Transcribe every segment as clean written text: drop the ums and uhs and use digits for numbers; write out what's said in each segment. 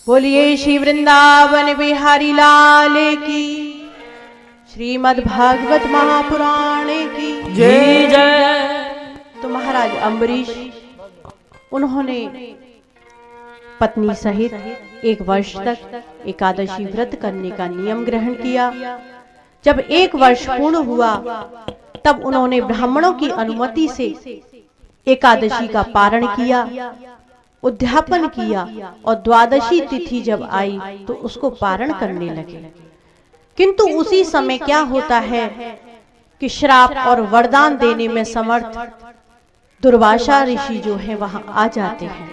बोलिए श्री वृंदावन बिहारी लाल की, श्रीमद् भागवत महापुराण की जय जय। तो महाराज अम्बरीश उन्होंने पत्नी सहित 1 वर्ष तक एकादशी व्रत करने का नियम ग्रहण किया। जब 1 वर्ष पूर्ण हुआ तब उन्होंने ब्राह्मणों की अनुमति से एकादशी का पारण किया, उद्यापन किया और द्वादशी तिथि जब आई तो उसको पारण करने लगे। किंतु उसी समय क्या होता है कि श्राप और वरदान देने में समर्थ दुर्वासा ऋषि जो है वहां आ जाते हैं।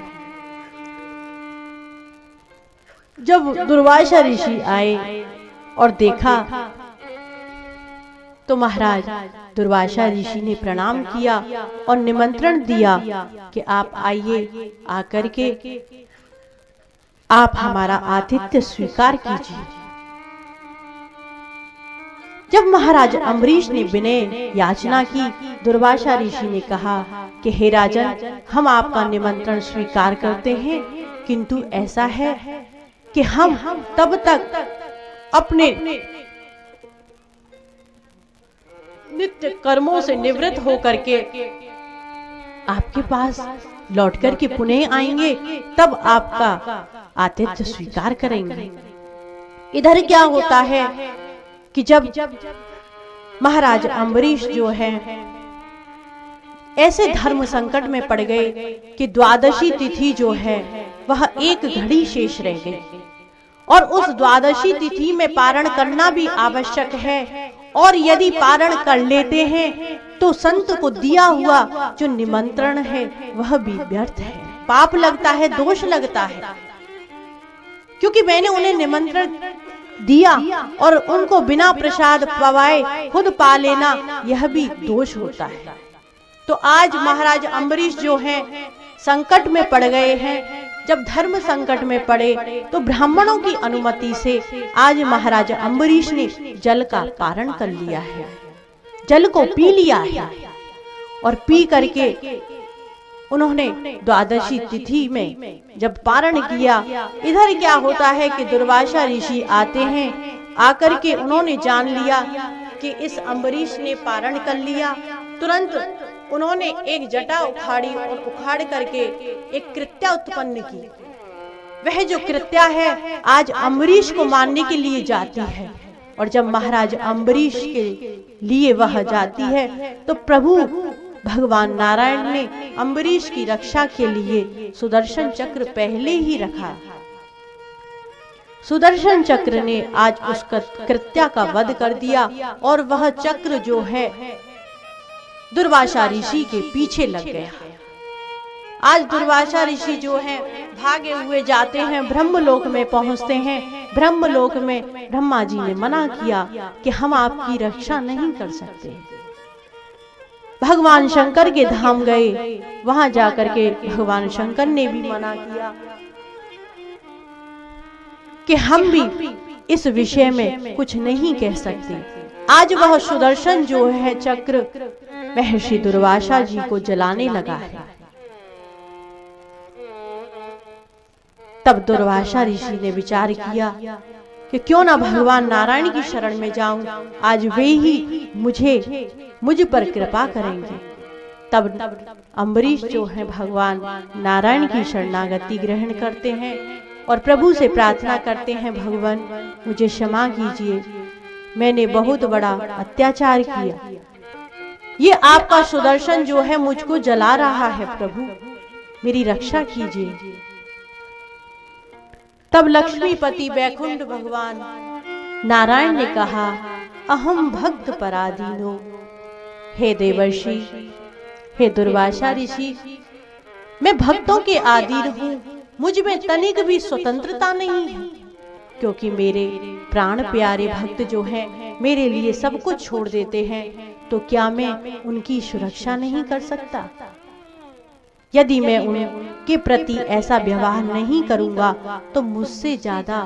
जब दुर्वासा ऋषि आए और देखा तो महाराज दुर्वासा ऋषि ने प्रणाम किया और निमंत्रण दिया कि आप आइए, आकर के आप हमारा आतिथ्य स्वीकार कीजिए। जब महाराज अम्बरीश ने विनय याचना की, दुर्वासा ऋषि ने कहा कि हे राजन, हम आपका निमंत्रण स्वीकार करते हैं, किंतु ऐसा है कि हम तब तक अपने नित्य कर्मों से निवृत्त होकर के आपके पास लौट कर के पुनः आएंगे, तब आपका आतिथ्य स्वीकार करेंगे। इधर क्या होता है कि जब महाराज अम्बरीश जो है ऐसे धर्म संकट में पड़ गए कि द्वादशी तिथि जो है वह 1 घड़ी शेष रह गई और उस द्वादशी तिथि में पारण करना भी आवश्यक है, और यदि पारण कर लेते हैं तो संत को दिया हुआ जो निमंत्रण है वह भी व्यर्थ है, पाप लगता है, दोष लगता है, क्योंकि मैंने उन्हें निमंत्रण दिया और उनको बिना प्रसाद पवाए खुद पा लेना यह भी दोष होता है। तो आज महाराज अम्बरीश जो हैं संकट में पड़ गए हैं। जब धर्म संकट में पड़े तो ब्राह्मणों की अनुमति से आज महाराज अम्बरीश ने जल का पारण कर लिया है, जल को पी लिया है और पी करके उन्होंने द्वादशी तिथि में जब पारण किया, इधर क्या होता है कि दुर्वासा ऋषि आते हैं, आकर के उन्होंने जान लिया कि इस अम्बरीश ने पारण कर लिया। तुरंत उन्होंने एक जटा उखाड़ी और उखाड़ करके एक कृत्या उत्पन्न की। वह जो कृत्या है आज अम्बरीश को मारने के लिए जाती है, और जब महाराज अम्बरीश के लिए वह जाती है तो प्रभु भगवान नारायण ने अम्बरीश की रक्षा के लिए सुदर्शन चक्र पहले ही रखा। सुदर्शन चक्र ने आज उस कृत्या का वध कर दिया और वह चक्र जो है दुर्वासा ऋषि के पीछे लग गया। आज दुर्वासा ऋषि जो हैं भागे हुए जाते हैं, ब्रह्मलोक में पहुंचते हैं। ब्रह्मलोक में ब्रह्मा जी ने मना किया कि हम आपकी रक्षा नहीं कर सकते। भगवान शंकर के धाम गए, वहां जाकर के भगवान शंकर ने भी मना किया कि हम भी इस विषय में कुछ नहीं कह सकते। आज वह सुदर्शन जो है चक्र महर्षि दुर्वासा जी को जलाने लगा है। तब दुर्वासा ऋषि ने विचार किया कि क्यों ना भगवान नारायण की शरण में जाऊं, आज वे ही मुझ पर कृपा करेंगे। तब अम्बरीश जो है भगवान नारायण की शरणागति ग्रहण करते हैं और प्रभु से प्रार्थना करते हैं, भगवान मुझे क्षमा कीजिए, मैंने बहुत बड़ा अत्याचार किया, ये आपका सुदर्शन जो है मुझको जला रहा है, प्रभु मेरी रक्षा कीजिए। तब लक्ष्मीपति वैकुंठ भगवान नारायण ने कहा, अहम भक्त पराधीनो, हे देवर्षि, हे दुर्वासा ऋषि, मैं भक्तों के अधीन हूँ, मुझ में तनिक भी स्वतंत्रता नहीं है, क्योंकि मेरे प्राण प्यारे भक्त जो हैं मेरे लिए सब कुछ छोड़ देते हैं, तो क्या मैं उनकी सुरक्षा नहीं कर सकता? यदि मैं उनके प्रति ऐसा व्यवहार नहीं करूंगा तो मुझसे ज्यादा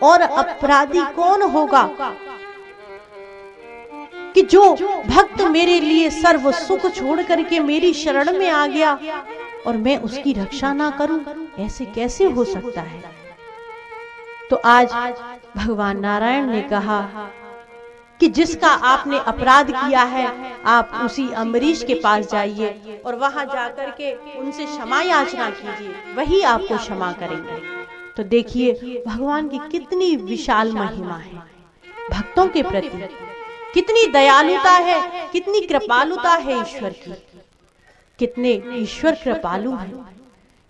और अपराधी कौन होगा कि जो भक्त मेरे लिए सर्व सुख छोड़ करके मेरी शरण में आ गया और मैं उसकी रक्षा ना करूं? ऐसे कैसे हो सकता है? तो आज भगवान नारायण ने कहा कि जिसका आपने अपराध किया है आप उसी अम्बरीश के पास जाइए और वहां जाकर के उनसे क्षमा याचना कीजिए, वही आपको क्षमा करेंगे। तो देखिए भगवान की कितनी विशाल महिमा है, भक्तों के प्रति कितनी दयालुता है, कितनी कृपालुता है ईश्वर की। कितने ईश्वर कृपालु हैं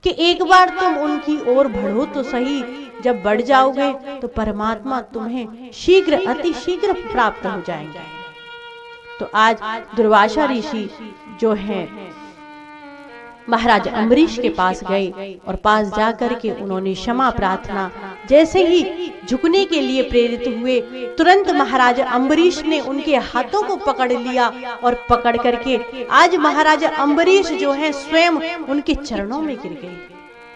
कि एक बार तुम उनकी ओर बढ़ो तो सही, जब बढ़ जाओगे तो परमात्मा तुम्हें शीघ्र अति शीघ्र प्राप्त हो जाएंगे। तो आज दुर्वासा ऋषि जो हैं महाराज अम्बरीश के पास गए और पास जाकर के उन्होंने क्षमा प्रार्थना, जैसे ही झुकने के लिए प्रेरित हुए तुरंत महाराज अम्बरीश ने उनके हाथों को पकड़ लिया और पकड़ करके आज महाराज अम्बरीश जो हैं स्वयं उनके चरणों में गिर गए।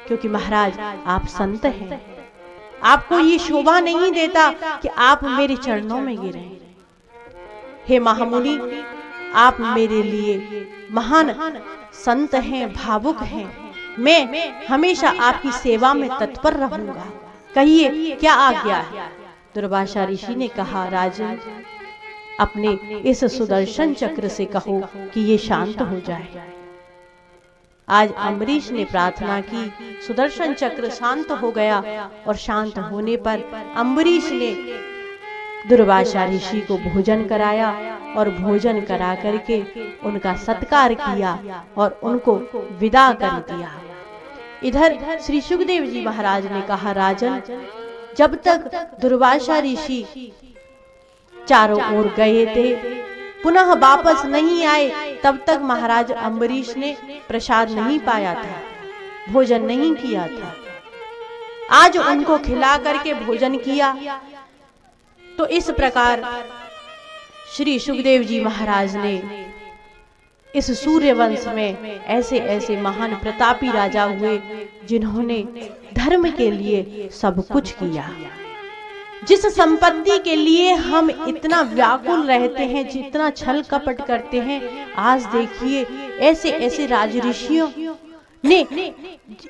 क्योंकि महाराज आप संत हैं, आपको ये शोभा नहीं देता कि आप मेरे चरणों में गिरे। हे महामुनि, आप मेरे लिए महान संत हैं, भावुक हैं, मैं हमेशा आपकी सेवा में तत्पर रहूंगा, कहिए क्या आज्ञा है। दुर्वासा ऋषि ने कहा, राजन अपने इस सुदर्शन चक्र से कहो कि ये शांत हो जाए। आज अम्बरीश ने प्रार्थना की, सुदर्शन चक्र शांत हो गया और शांत होने पर अम्बरीश ने दुर्वासा ऋषि को भोजन कराया और भोजन करा करके उनका सत्कार किया और उनको विदा कर दिया। इधर श्री सुखदेव जी महाराज ने कहा, राजन जब तक दुर्वासा ऋषि चारों ओर गए थे पुनः वापस नहीं आए, तब तक महाराज अम्बरीश ने प्रसाद नहीं पाया था, भोजन नहीं किया था। आज उनको खिला करके भोजन किया। तो इस प्रकार श्री सुखदेव जी महाराज ने इस सूर्यवंश में ऐसे ऐसे महान प्रतापी राजा हुए जिन्होंने धर्म के लिए सब कुछ किया। जिस संपत्ति के लिए हम इतना व्याकुल रहते हैं, जितना छल कपट करते हैं, आज देखिए ऐसे ऐसे राजऋषियों ने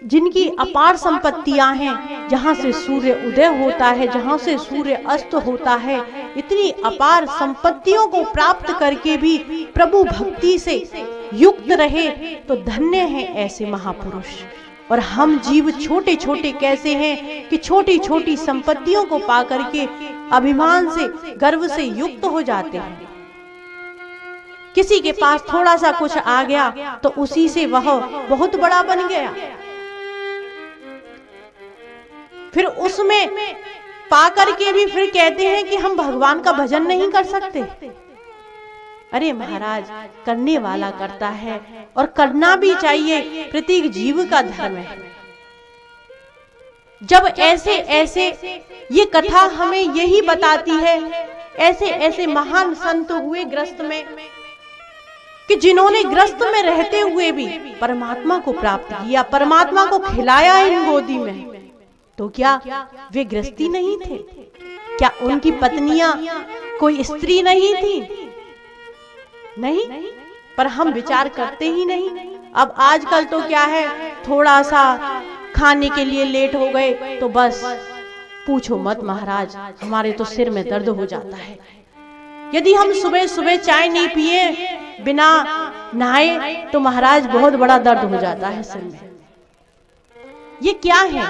जिनकी अपार संपत्तियां हैं, जहां से सूर्य उदय होता है, जहां से सूर्य अस्त होता है, इतनी अपार संपत्तियों को प्राप्त करके भी प्रभु भक्ति से युक्त रहे तो धन्य हैं ऐसे महापुरुष। और हम जीव छोटे छोटे कैसे हैं कि छोटी छोटी संपत्तियों को पा करके अभिमान से गर्व से युक्त हो जाते हैं। किसी के पास थोड़ा सा कुछ आ गया तो उसी से वह बहुत बड़ा बन गया, फिर उसमें पाकर के भी फिर कहते हैं कि हम भगवान का भजन नहीं कर सकते। अरे महाराज, करने वाला करता है और करना भी चाहिए, प्रत्येक जीव का धर्म है। जब ऐसे ऐसे ये कथा हमें यही बताती है, ऐसे ऐसे महान संत हुए ग्रस्त में कि जिन्होंने ग्रस्त में रहते हुए भी परमात्मा को प्राप्त किया, परमात्मा को खिलाया इन गोदी में, तो क्या वे गृहस्थी नहीं थे? क्या उनकी पत्नियां कोई स्त्री नहीं थी? नहीं, पर हम विचार करते ही नहीं। अब आजकल तो क्या है, थोड़ा सा खाने के लिए लेट हो गए तो बस पूछो मत महाराज, हमारे तो सिर में दर्द हो जाता है। यदि हम सुबह सुबह चाय नहीं पिए बिना नहाए तो महाराज बहुत बड़ा दर्द हो जाता है सिर में। ये क्या है?